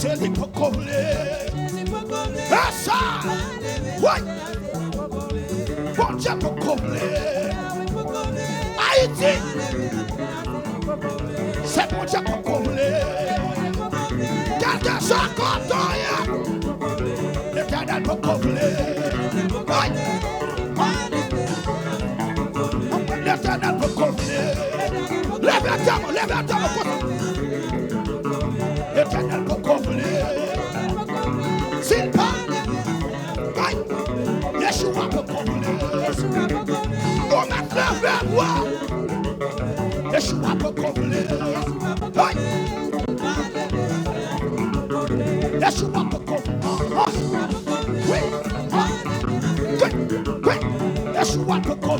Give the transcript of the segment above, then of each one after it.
Jezi poko. Essa. Ouais. Bon Dieu poko. Haïti. C'est bon Dieu poko. Quelqu'un s'en content. L'éternel poko. L'éternel poko. Lève-toi. L'éternel poko. S'il parle, Yeshua poko. On met le verre. Yeshua poko. Yeshua poko. Oui. Yeshua poko.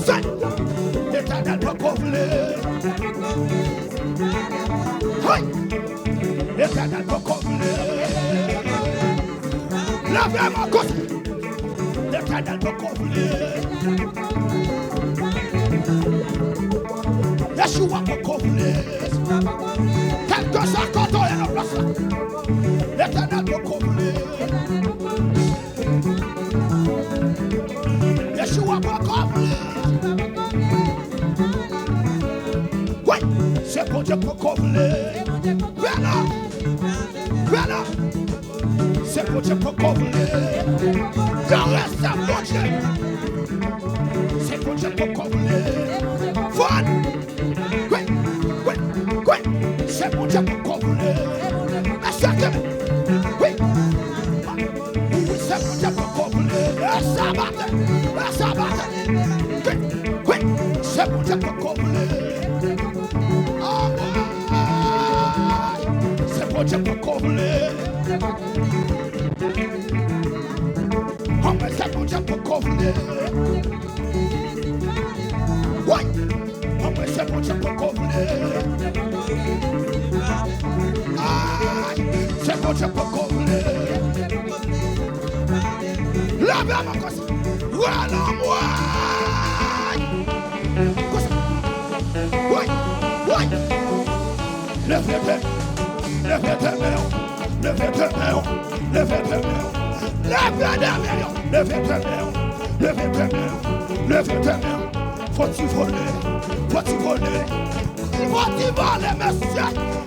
C'est l'éternel poko. L'éternel poko. Lève ma côte. L'éternel poko. Yeshua poko. Quelqu'un s'en content et la place. L'éternel poko. Yeshua poko. Oui, c'est pour Dieu poko. Viens là. C'est pour Dieu poko. Je reste à mon Dieu. C'est pour Dieu poko. Fun. Oui. C'est pour Dieu poko. Oui. C'est pour Dieu poko. Oui. C'est pour Dieu poko. C'est pour Dieu poko. C'est pour Dieu poko. Oui. C'est pour Dieu poko. C'est pour Dieu poko. Lève ma cause. Voilà moi. Oui. Lève tes mains. Faut-tu voler? Faut-tu voler, monsieur?